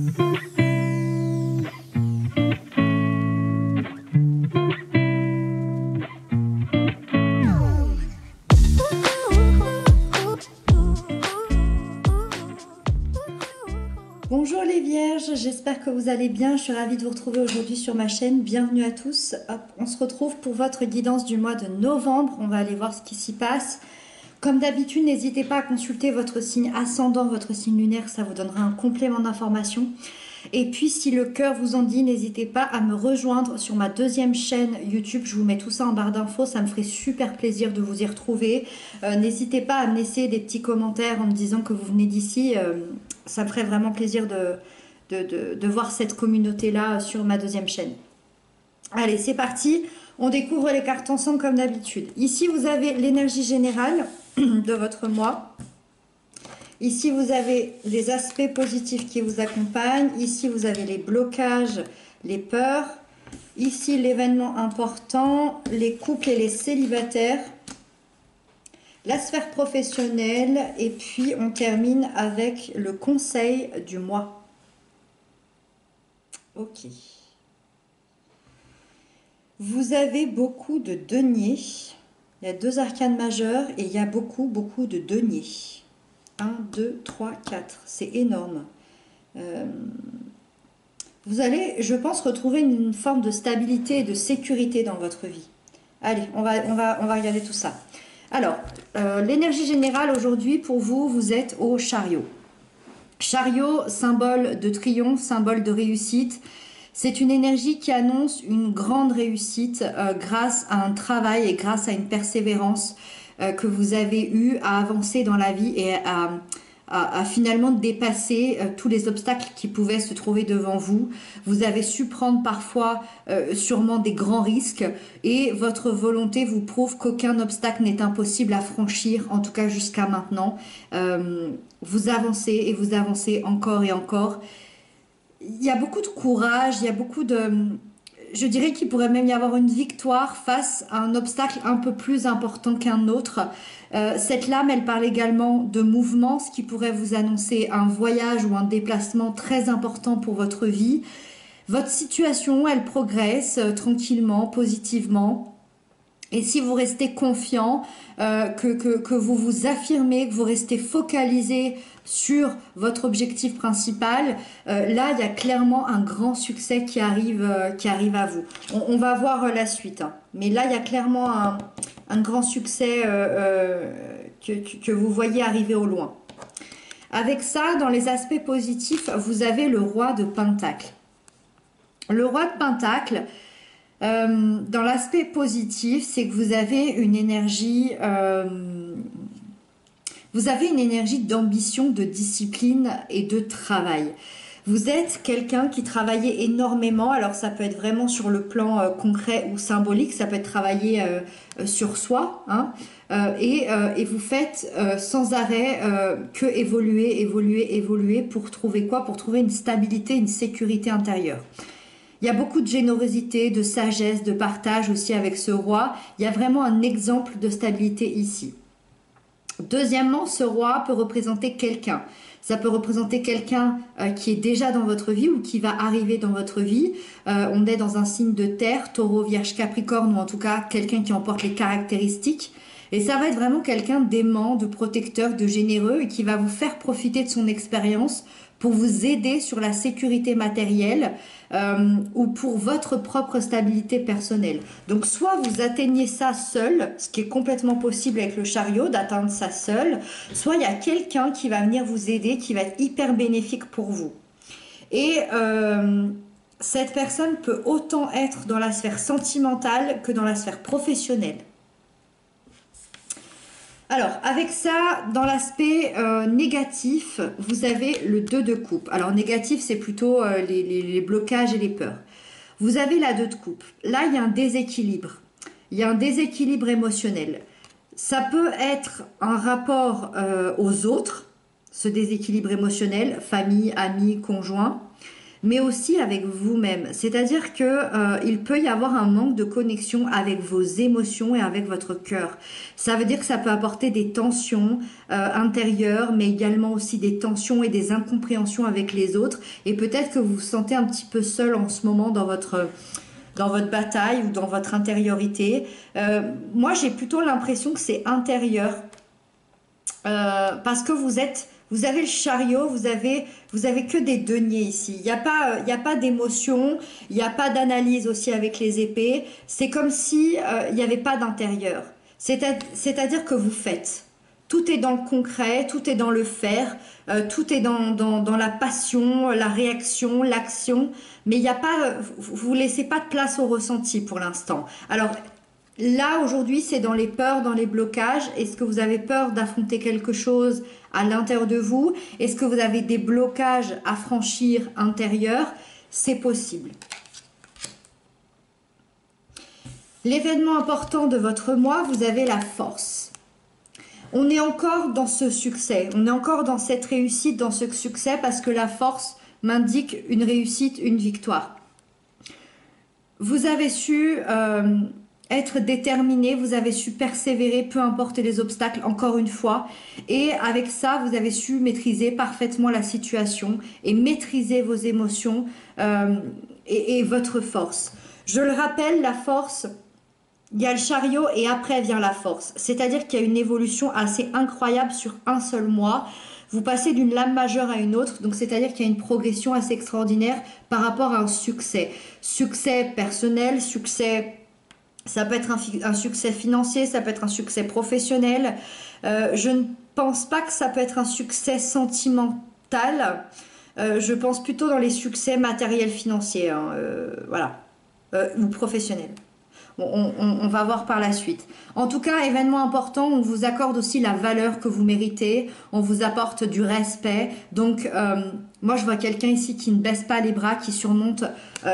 Bonjour les vierges, j'espère que vous allez bien. Je suis ravie de vous retrouver aujourd'hui sur ma chaîne. Bienvenue à tous. Hop, on se retrouve pour votre guidance du mois de novembre. On va aller voir ce qui s'y passe. Comme d'habitude, n'hésitez pas à consulter votre signe ascendant, votre signe lunaire. Ça vous donnera un complément d'information. Et puis, si le cœur vous en dit, n'hésitez pas à me rejoindre sur ma deuxième chaîne YouTube. Je vous mets tout ça en barre d'infos. Ça me ferait super plaisir de vous y retrouver. N'hésitez pas à me laisser des petits commentaires en me disant que vous venez d'ici. Ça me ferait vraiment plaisir de voir cette communauté-là sur ma deuxième chaîne. Allez, c'est parti. On découvre les cartes ensemble comme d'habitude. Ici, vous avez l'énergie générale de votre mois. Ici, vous avez les aspects positifs qui vous accompagnent. Ici, vous avez les blocages, les peurs. Ici, l'événement important, les couples et les célibataires. La sphère professionnelle. Et puis, on termine avec le conseil du mois. Ok. Vous avez beaucoup de deniers. Il y a deux arcanes majeures et il y a beaucoup de deniers. 1, 2, 3, 4. C'est énorme. Vous allez, je pense, retrouver une forme de stabilité et de sécurité dans votre vie. Allez, on va regarder tout ça. Alors, l'énergie générale aujourd'hui, pour vous, vous êtes au chariot. Chariot, symbole de triomphe, symbole de réussite. C'est une énergie qui annonce une grande réussite grâce à un travail et grâce à une persévérance que vous avez eu à avancer dans la vie et à finalement dépasser tous les obstacles qui pouvaient se trouver devant vous. Vous avez su prendre parfois sûrement des grands risques et votre volonté vous prouve qu'aucun obstacle n'est impossible à franchir, en tout cas jusqu'à maintenant. Vous avancez et vous avancez encore et encore. Il y a beaucoup de courage, il y a beaucoup de... Je dirais qu'il pourrait même y avoir une victoire face à un obstacle un peu plus important qu'un autre. Cette lame, elle parle également de mouvement, ce qui pourrait vous annoncer un voyage ou un déplacement très important pour votre vie. Votre situation, elle progresse tranquillement, positivement. Et si vous restez confiant, que vous vous affirmez, que vous restez focalisé sur votre objectif principal, là, il y a clairement un grand succès qui arrive à vous. On va voir la suite. Hein. Mais là, il y a clairement un grand succès que vous voyez arriver au loin. Avec ça, dans les aspects positifs, vous avez le roi de Pentacle. Le roi de Pentacle... dans l'aspect positif, c'est que vous avez une énergie, d'ambition, de discipline et de travail. Vous êtes quelqu'un qui travaillait énormément, alors ça peut être vraiment sur le plan concret ou symbolique, ça peut être travailler sur soi, hein, et vous faites sans arrêt que évoluer pour trouver quoi? Pour trouver une stabilité, une sécurité intérieure. Il y a beaucoup de générosité, de sagesse, de partage aussi avec ce roi. Il y a vraiment un exemple de stabilité ici. Deuxièmement, ce roi peut représenter quelqu'un. Ça peut représenter quelqu'un qui est déjà dans votre vie ou qui va arriver dans votre vie. On est dans un signe de terre, taureau, vierge, capricorne, ou en tout cas quelqu'un qui emporte les caractéristiques. Et ça va être vraiment quelqu'un d'aimant, de protecteur, de généreux et qui va vous faire profiter de son expérience pour vous aider sur la sécurité matérielle ou pour votre propre stabilité personnelle. Donc soit vous atteignez ça seul, ce qui est complètement possible avec le chariot, d'atteindre ça seul, soit il y a quelqu'un qui va venir vous aider, qui va être hyper bénéfique pour vous. Et cette personne peut autant être dans la sphère sentimentale que dans la sphère professionnelle. Alors, avec ça, dans l'aspect négatif, vous avez le 2 de coupe. Alors, négatif, c'est plutôt les blocages et les peurs. Vous avez la 2 de coupe. Là, il y a un déséquilibre. Il y a un déséquilibre émotionnel. Ça peut être un rapport aux autres, ce déséquilibre émotionnel, famille, amis, conjoint. mais aussi avec vous-même. C'est-à-dire que il peut y avoir un manque de connexion avec vos émotions et avec votre cœur. Ça veut dire que ça peut apporter des tensions intérieures, mais également aussi des tensions et des incompréhensions avec les autres. Et peut-être que vous vous sentez un petit peu seul en ce moment dans votre bataille ou dans votre intériorité. Moi, j'ai plutôt l'impression que c'est intérieur. Parce que vous avez le chariot, vous avez que des deniers ici. Il y a pas d'émotion, il n'y a pas d'analyse aussi avec les épées. C'est comme si il n'y avait pas d'intérieur. C'est-à-dire que vous faites. Tout est dans le concret, tout est dans le faire, tout est dans la passion, la réaction, l'action. Mais il n'y a pas, vous laissez pas de place au ressenti pour l'instant. Alors, là, aujourd'hui, c'est dans les peurs, dans les blocages. Est-ce que vous avez peur d'affronter quelque chose à l'intérieur de vous? Est-ce que vous avez des blocages à franchir intérieurs? C'est possible. L'événement important de votre mois, vous avez la force. On est encore dans ce succès, on est encore dans cette réussite, dans ce succès, parce que la force m'indique une réussite, une victoire. Vous avez su être déterminé, vous avez su persévérer, peu importe les obstacles, encore une fois. Et avec ça, vous avez su maîtriser parfaitement la situation et maîtriser vos émotions et votre force. Je le rappelle, la force, il y a le chariot et après vient la force. C'est-à-dire qu'il y a une évolution assez incroyable sur un seul mois. Vous passez d'une lame majeure à une autre, donc c'est-à-dire qu'il y a une progression assez extraordinaire par rapport à un succès. Succès personnel, succès... Ça peut être un succès financier, ça peut être un succès professionnel. Je ne pense pas que ça peut être un succès sentimental. Je pense plutôt dans les succès matériels financiers, hein, voilà, ou professionnels. On va voir par la suite. En tout cas, événement important, on vous accorde aussi la valeur que vous méritez, on vous apporte du respect. Donc, moi, je vois quelqu'un ici qui ne baisse pas les bras, qui surmonte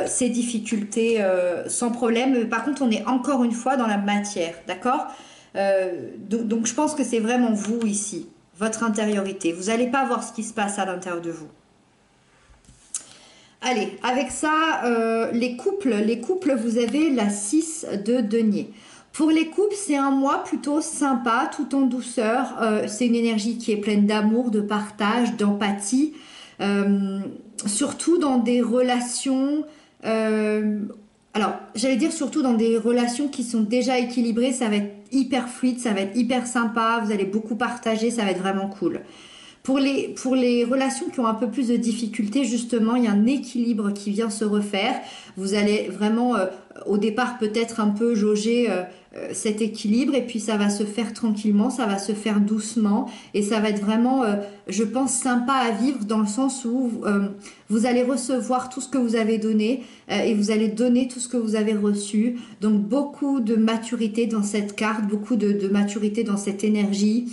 ses difficultés sans problème. Par contre, on est encore une fois dans la matière, d'accord? Donc, je pense que c'est vraiment vous ici, votre intériorité. Vous n'allez pas voir ce qui se passe à l'intérieur de vous. Allez, avec ça, les couples, vous avez la 6 de denier. Pour les couples, c'est un mois plutôt sympa, tout en douceur. C'est une énergie qui est pleine d'amour, de partage, d'empathie. Surtout dans des relations... alors, j'allais dire surtout dans des relations qui sont déjà équilibrées, ça va être hyper fluide, ça va être hyper sympa, vous allez beaucoup partager, ça va être vraiment cool. Pour les relations qui ont un peu plus de difficultés, justement, il y a un équilibre qui vient se refaire. Vous allez vraiment, au départ, peut-être un peu jauger cet équilibre et puis ça va se faire tranquillement, ça va se faire doucement et ça va être vraiment, je pense, sympa à vivre dans le sens où vous allez recevoir tout ce que vous avez donné et vous allez donner tout ce que vous avez reçu. Donc, beaucoup de maturité dans cette carte, beaucoup de maturité dans cette énergie.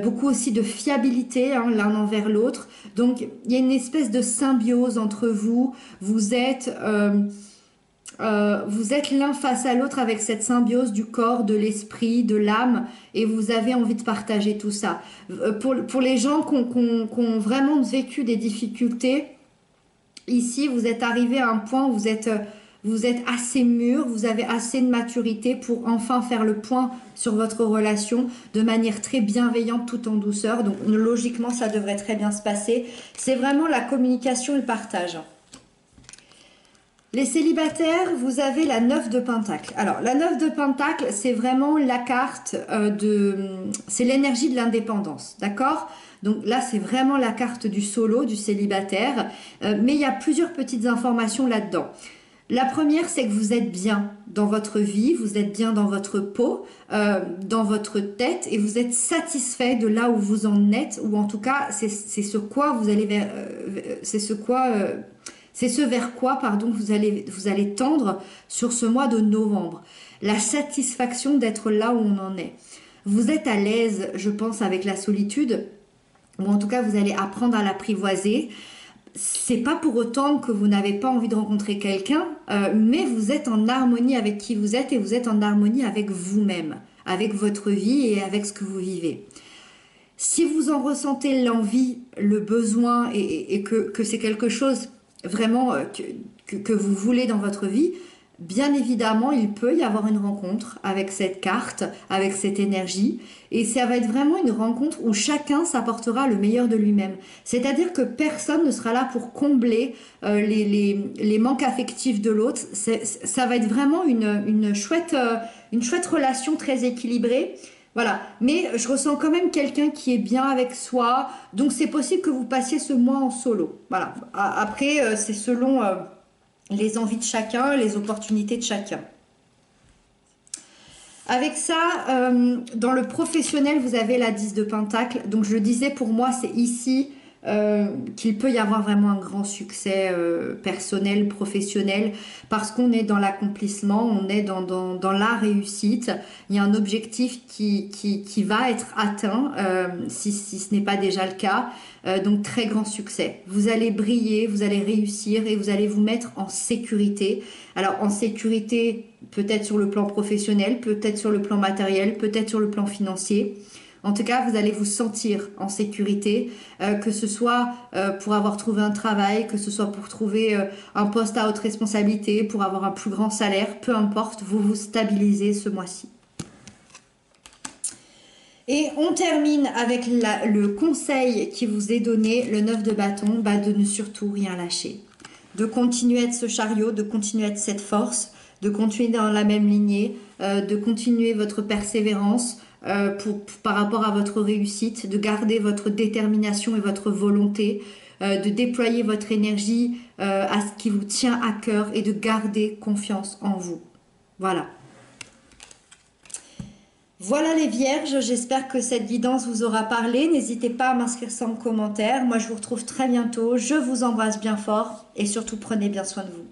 Beaucoup aussi de fiabilité l'un envers l'autre. Donc, il y a une espèce de symbiose entre vous. Vous êtes l'un face à l'autre avec cette symbiose du corps, de l'esprit, de l'âme, et vous avez envie de partager tout ça. Pour les gens qui ont vraiment vécu des difficultés, ici, vous êtes arrivé à un point où vous êtes assez mûr, vous avez assez de maturité pour enfin faire le point sur votre relation de manière très bienveillante tout en douceur. Donc logiquement, ça devrait très bien se passer. C'est vraiment la communication et le partage. Les célibataires, vous avez la 9 de Pentacle. Alors, la 9 de Pentacle, c'est vraiment la carte c'est l'énergie de l'indépendance, d'accord? Donc là, c'est vraiment la carte du solo, du célibataire. Mais il y a plusieurs petites informations là-dedans. La première, c'est que vous êtes bien dans votre vie, vous êtes bien dans votre peau, dans votre tête et vous êtes satisfait de là où vous en êtes, ou en tout cas, c'est ce quoi vous allez vers, c'est ce vers quoi, pardon, vous allez tendre sur ce mois de novembre. La satisfaction d'être là où on en est. Vous êtes à l'aise, je pense, avec la solitude, ou en tout cas, vous allez apprendre à l'apprivoiser. C'est pas pour autant que vous n'avez pas envie de rencontrer quelqu'un, mais vous êtes en harmonie avec qui vous êtes et vous êtes en harmonie avec vous-même, avec votre vie et avec ce que vous vivez. Si vous en ressentez l'envie, le besoin et que c'est quelque chose vraiment que vous voulez dans votre vie, bien évidemment, il peut y avoir une rencontre avec cette carte, avec cette énergie, et ça va être vraiment une rencontre où chacun s'apportera le meilleur de lui-même. C'est-à-dire que personne ne sera là pour combler les manques affectifs de l'autre. Ça va être vraiment une chouette relation très équilibrée. Voilà, mais je ressens quand même quelqu'un qui est bien avec soi, donc c'est possible que vous passiez ce mois en solo. Voilà, après, c'est selon les envies de chacun, les opportunités de chacun. Avec ça, dans le professionnel, vous avez la 10 de Pentacle. Donc je le disais, pour moi, c'est ici qu'il peut y avoir vraiment un grand succès personnel, professionnel, parce qu'on est dans l'accomplissement, on est dans la réussite. Il y a un objectif qui va être atteint, si ce n'est pas déjà le cas. Donc très grand succès. Vous allez briller, vous allez réussir et vous allez vous mettre en sécurité. Alors en sécurité, peut-être sur le plan professionnel, peut-être sur le plan matériel, peut-être sur le plan financier. En tout cas, vous allez vous sentir en sécurité, que ce soit pour avoir trouvé un travail, que ce soit pour trouver un poste à haute responsabilité, pour avoir un plus grand salaire, peu importe, vous vous stabilisez ce mois-ci. Et on termine avec le conseil qui vous est donné, le 9 de bâton, de ne surtout rien lâcher. De continuer à être ce chariot, de continuer à être cette force, de continuer dans la même lignée, de continuer votre persévérance par rapport à votre réussite, de garder votre détermination et votre volonté, de déployer votre énergie à ce qui vous tient à cœur et de garder confiance en vous. Voilà. Voilà les vierges, j'espère que cette guidance vous aura parlé. N'hésitez pas à m'inscrire ça en commentaire. Moi, je vous retrouve très bientôt. Je vous embrasse bien fort et surtout, prenez bien soin de vous.